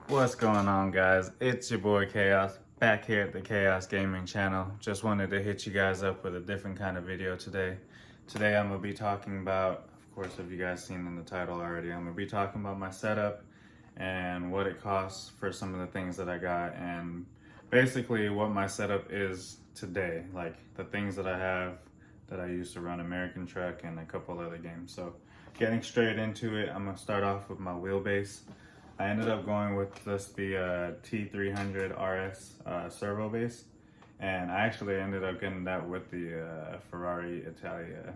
What's going on, guys? It's your boy Chaos, back here at the Chaos Gaming channel. Just wanted to hit you guys up with a different kind of video today. Today I'm going to be talking about, of course, if you guys seen in the title already, I'm going to be talking about my setup and what it costs for some of the things that I got, and basically what my setup is today, like the things that I have that I use to run American Truck and a couple other games. So getting straight into it, I'm going to start off with my wheelbase. I ended up going with just the T300 RS servo base, and I actually ended up getting that with the Ferrari Italia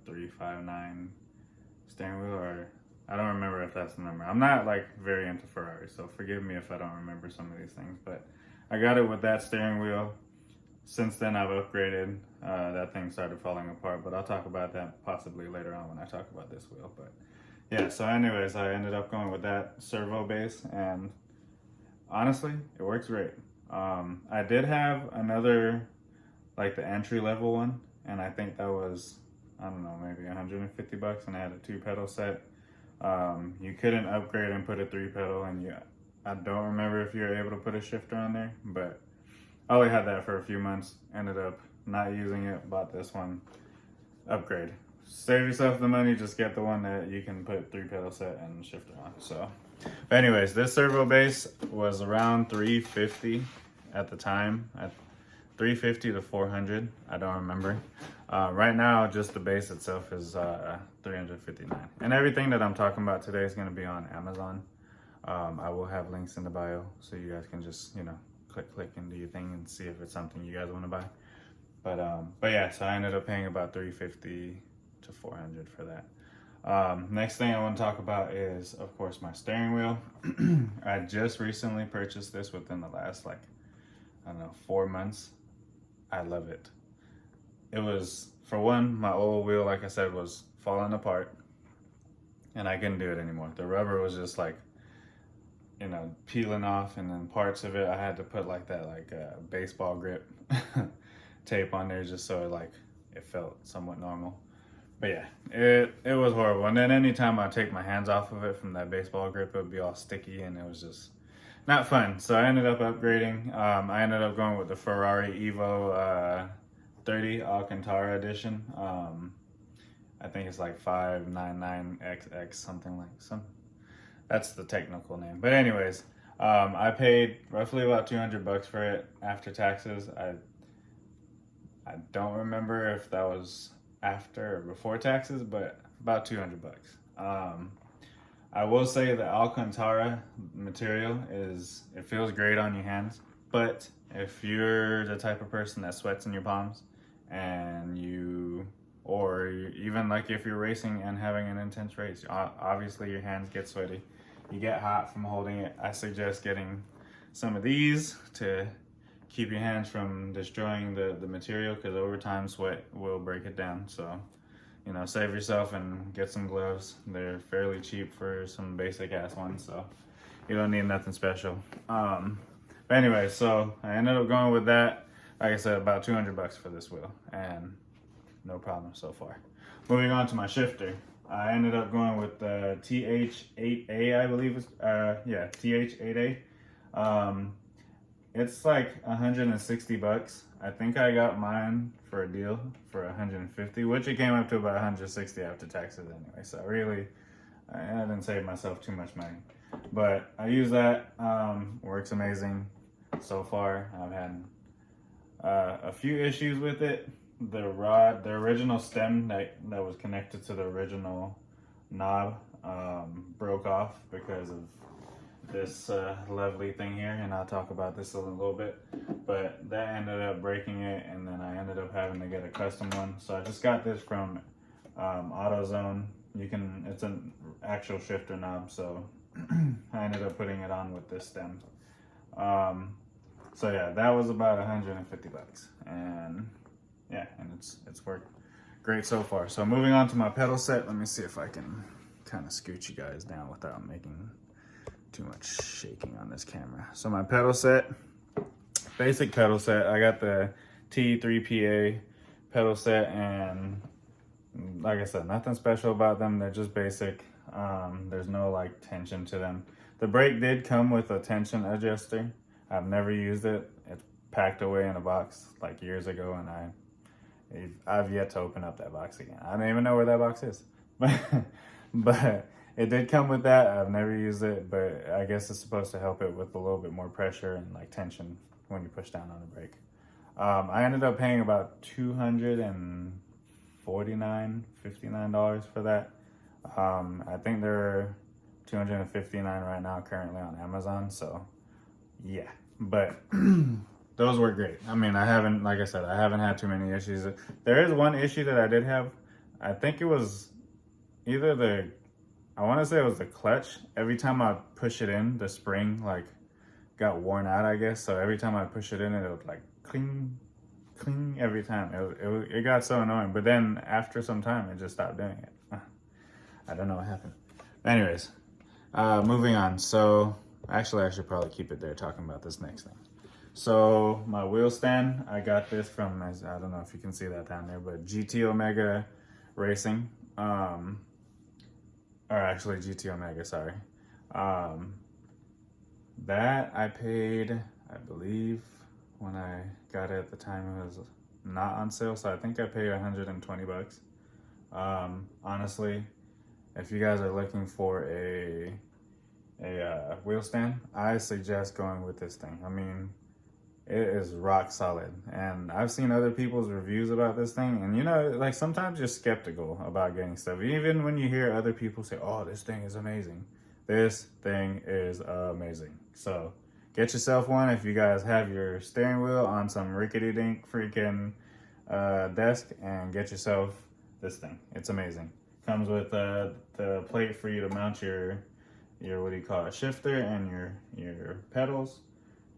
359 steering wheel, or I don't remember if that's the number. I'm not like very into Ferrari, so forgive me if I don't remember some of these things, but I got it with that steering wheel. Since then I've upgraded. That thing started falling apart, but I'll talk about that possibly later on when I talk about this wheel. But yeah, so anyways, I ended up going with that servo base, and honestly, it works great. I did have another, like the entry level one, and I think that was, I don't know, maybe 150 bucks, and I had a 2-pedal set. You couldn't upgrade and put a 3-pedal, and I don't remember if you were able to put a shifter on there, but I only had that for a few months, ended up not using it, bought this one, upgrade. Save yourself the money, just get the one that you can put 3-pedal set and shifter on. So, but anyways, this servo base was around $350 at the time, at $350 to $400. I don't remember. Right now, just the base itself is $359, and everything that I'm talking about today is going to be on Amazon. I will have links in the bio, so you guys can just click and do your thing and see if it's something you guys want to buy. But yeah, so I ended up paying about $350 to $400 for that. Next thing I want to talk about is, of course, my steering wheel. I just recently purchased this within the last, like, I don't know, 4 months. I love it. It was, for one, my old wheel, like I said, was falling apart, and I couldn't do it anymore. The rubber was just like, peeling off, and then parts of it I had to put like that baseball grip tape on there just so it felt somewhat normal. But yeah, it was horrible. And then anytime I take my hands off of it from that baseball grip, it would be all sticky, and it was just not fun. So I ended up upgrading. I ended up going with the Ferrari Evo 30 Alcantara edition. I think it's like 599XX, something like some. That's the technical name. But anyways, I paid roughly about 200 bucks for it after taxes. I don't remember if that was after or before taxes, but about 200 bucks. I will say the Alcantara material it feels great on your hands, but if you're the type of person that sweats in your palms, and or even like if you're racing and having an intense race, obviously your hands get sweaty. You get hot from holding it. I suggest getting some of these to keep your hands from destroying the material, because over time sweat will break it down. So, save yourself and get some gloves. They're fairly cheap for some basic ass ones, so you don't need nothing special. But anyway, so I ended up going with that. Like I said, about 200 bucks for this wheel, and no problem so far. Moving on to my shifter. I ended up going with the TH8A, I believe it's, yeah, TH8A. It's like 160 bucks. I think I got mine for a deal for 150, which it came up to about 160 after taxes anyway. So really, I didn't save myself too much money. But I use that, works amazing so far. I've had a few issues with it. The original stem that was connected to the original knob broke off because of this lovely thing here, and I'll talk about this in a little bit. But that ended up breaking it, and then I ended up having to get a custom one. So I just got this from AutoZone. It's an actual shifter knob, so I ended up putting it on with this stem. So yeah, that was about 150 bucks, and yeah, and it's worked great so far. So moving on to my pedal set, let me see if I can kind of scoot you guys down without making too much shaking on this camera. So my pedal set, basic pedal set, I got the T3PA pedal set, and like I said, nothing special about them. They're just basic. There's no like tension to them. The brake did come with a tension adjuster. I've never used it. It's packed away in a box like years ago, and I've yet to open up that box again. I don't even know where that box is. But it did come with that. I've never used it, but I guess it's supposed to help it with a little bit more pressure and like tension when you push down on the brake. I ended up paying about $259 for that. I think they're $259 right now currently on Amazon. So yeah, but those were great. I mean, like I said, I haven't had too many issues. There is one issue that I did have. I think it was either I want to say it was the clutch. Every time I push it in, the spring like got worn out, I guess. So every time I push it in, it would like cling, cling every time. It got so annoying. But then after some time, it just stopped doing it. I don't know what happened. Anyways, moving on. So actually, I should probably keep it there talking about this next thing. So my wheel stand, I got this from, I don't know if you can see that down there, but GT Omega Racing. Or actually GT Omega, sorry. That I paid, I believe, when I got it at the time, it was not on sale. So I think I paid 120 bucks. Honestly, if you guys are looking for a wheel stand, I suggest going with this thing. I mean, it is rock solid. And I've seen other people's reviews about this thing. And you know, like sometimes you're skeptical about getting stuff. Even when you hear other people say, oh, this thing is amazing. This thing is amazing. So get yourself one if you guys have your steering wheel on some rickety-dink freaking desk, and get yourself this thing. It's amazing. Comes with the plate for you to mount your what do you call it, shifter and your pedals.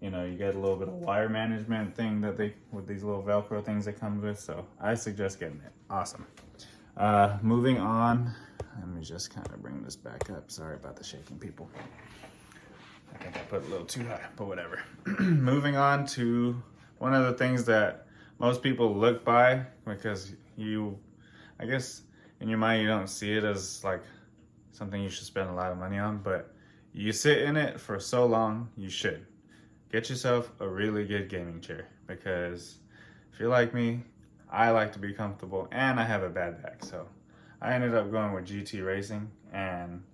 You know, you get a little bit of wire management thing that with these little Velcro things that comes with. So I suggest getting it. Awesome. Moving on. Let me just kind of bring this back up. Sorry about the shaking, people. I think I put it a little too high, but whatever. Moving on to one of the things that most people look by, because I guess in your mind you don't see it as like something you should spend a lot of money on, but you sit in it for so long, you should. Get yourself a really good gaming chair, because if you're like me, I like to be comfortable and I have a bad back. So I ended up going with GT Racing, and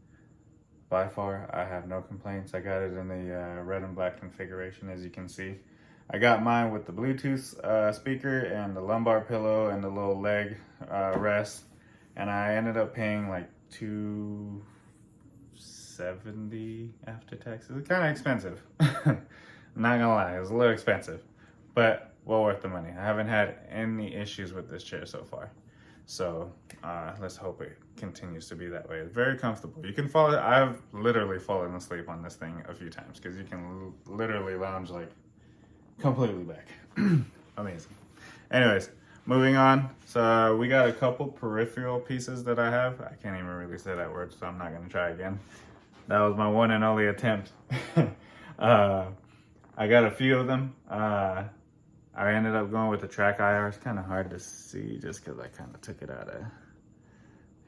by far I have no complaints. I got it in the red and black configuration, as you can see. I got mine with the Bluetooth speaker and the lumbar pillow and the little leg rest, and I ended up paying like $270 after taxes. It's kind of expensive. I'm not gonna lie, it was a little expensive, but well worth the money. I haven't had any issues with this chair so far. So let's hope it continues to be that way. It's very comfortable. You can fall, I've literally fallen asleep on this thing a few times, because you can literally lounge like completely back. Amazing. Anyways, moving on. So we got a couple peripheral pieces that I have. I can't even really say that word, so I'm not gonna try again. That was my one and only attempt. I got a few of them. I ended up going with the track IR. It's kind of hard to see just because I kind of took it out of,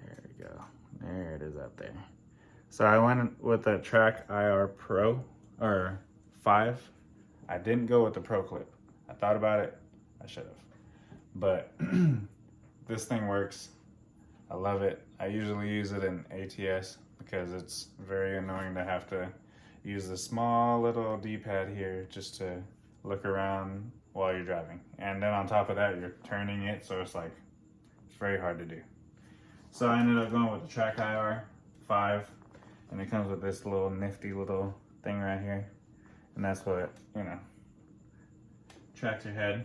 there we go. There it is up there. So I went with the track IR Pro, or 5. I didn't go with the Pro Clip. I thought about it, I should have. But this thing works. I love it. I usually use it in ATS because it's very annoying to have to use the small little D-pad here just to look around while you're driving. And then on top of that, you're turning it, so it's like, it's very hard to do. So I ended up going with the Track IR 5, and it comes with this little nifty little thing right here. And that's what, you know, tracks your head.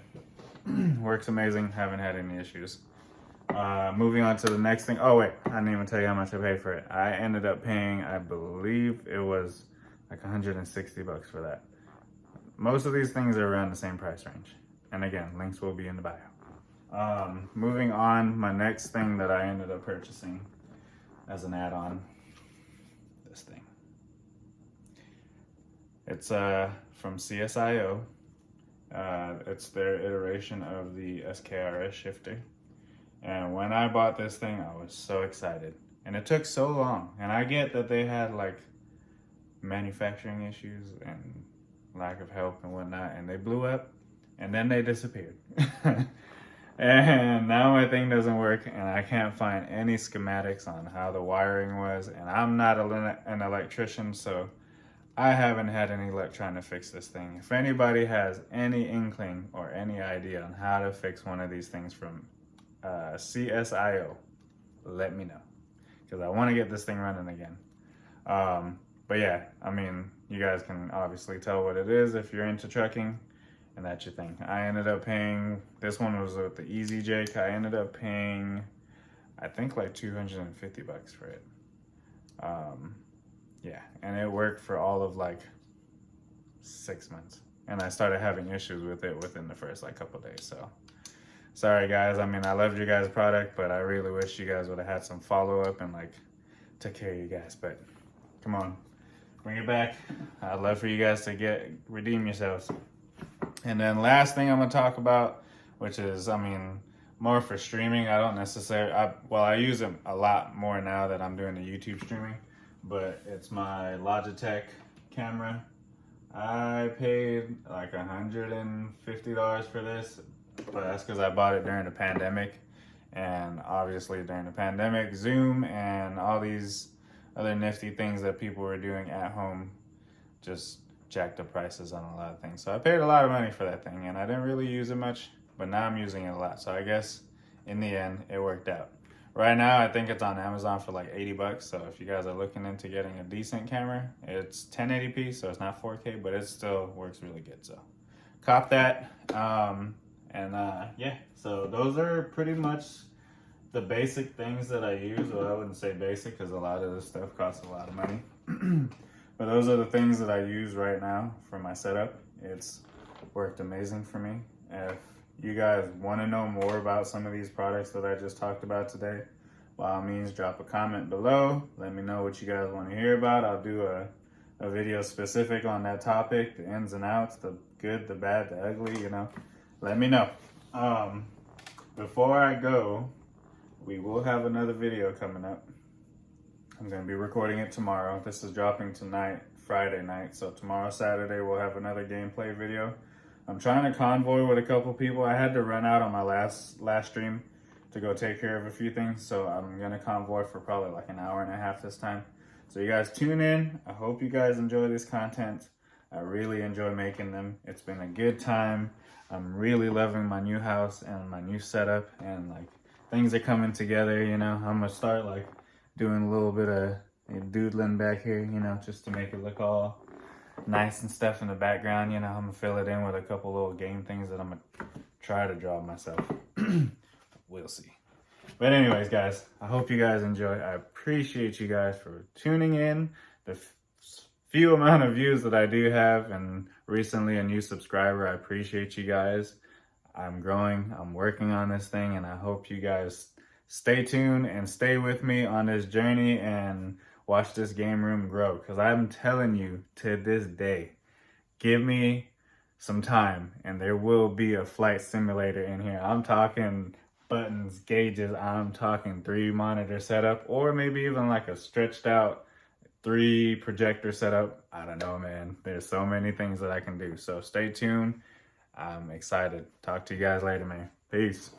Works amazing, haven't had any issues. Moving on to the next thing. Oh wait, I didn't even tell you how much I paid for it. I ended up paying, I believe it was like 160 bucks for that. Most of these things are around the same price range. And again, links will be in the bio. Moving on, my next thing that I ended up purchasing as an add-on, this thing. It's from CSIO. It's their iteration of the SKRS shifter. And when I bought this thing, I was so excited. And it took so long. And I get that they had like manufacturing issues and lack of help and whatnot, and they blew up and then they disappeared. And now my thing doesn't work, and I can't find any schematics on how the wiring was, and I'm not an electrician, so I haven't had any luck trying to fix this thing. If anybody has any inkling or any idea on how to fix one of these things from CSIO, let me know, because I want to get this thing running again. But yeah, I mean, you guys can obviously tell what it is if you're into trucking, and that's your thing. I ended up paying, this one was with the Easy Jake. I ended up paying, I think like $250 for it. Yeah, and it worked for all of like 6 months. And I started having issues with it within the first like couple days, so. Sorry guys, I mean, I loved your guys' product, but I really wish you guys would have had some follow-up and like took care of you guys, but come on, bring it back. I'd love for you guys to redeem yourselves. And then last thing I'm gonna talk about, which is, I mean, more for streaming. I don't necessarily, I use it a lot more now that I'm doing the YouTube streaming, but it's my Logitech camera. I paid like $150 for this, but that's because I bought it during the pandemic. And obviously during the pandemic, Zoom and all these other nifty things that people were doing at home just jacked the prices on a lot of things. So I paid a lot of money for that thing, and I didn't really use it much, but now I'm using it a lot. So I guess in the end, it worked out. Right now, I think it's on Amazon for like $80. So if you guys are looking into getting a decent camera, it's 1080p, so it's not 4K, but it still works really good. So cop that. Yeah, so those are pretty much the basic things that I use. Well, I wouldn't say basic because a lot of this stuff costs a lot of money. But those are the things that I use right now for my setup. It's worked amazing for me. If you guys want to know more about some of these products that I just talked about today, by all means, drop a comment below. Let me know what you guys want to hear about. I'll do a video specific on that topic, the ins and outs, the good, the bad, the ugly, you know. Let me know. Before I go, we will have another video coming up. I'm going to be recording it tomorrow. This is dropping tonight, Friday night. So tomorrow, Saturday, we'll have another gameplay video. I'm trying to convoy with a couple people. I had to run out on my last stream to go take care of a few things. So I'm going to convoy for probably like an hour and a half this time. So you guys tune in. I hope you guys enjoy this content. I really enjoy making them. It's been a good time. I'm really loving my new house and my new setup, and like things are coming together, you know. I'm gonna start like doing a little bit of doodling back here, you know, just to make it look all nice and stuff in the background, you know. I'm gonna fill it in with a couple little game things that I'm gonna try to draw myself. We'll see. But anyways, guys, I hope you guys enjoy. I appreciate you guys for tuning in. The few amount of views that I do have, and recently a new subscriber, I appreciate you guys. I'm growing, I'm working on this thing, and I hope you guys stay tuned and stay with me on this journey and watch this game room grow. Because I'm telling you, to this day, give me some time and there will be a flight simulator in here. I'm talking buttons, gauges, I'm talking 3 monitor setup, or maybe even like a stretched out 3 projector setup. I don't know, man. There's so many things that I can do. So stay tuned. I'm excited. Talk to you guys later, man. Peace.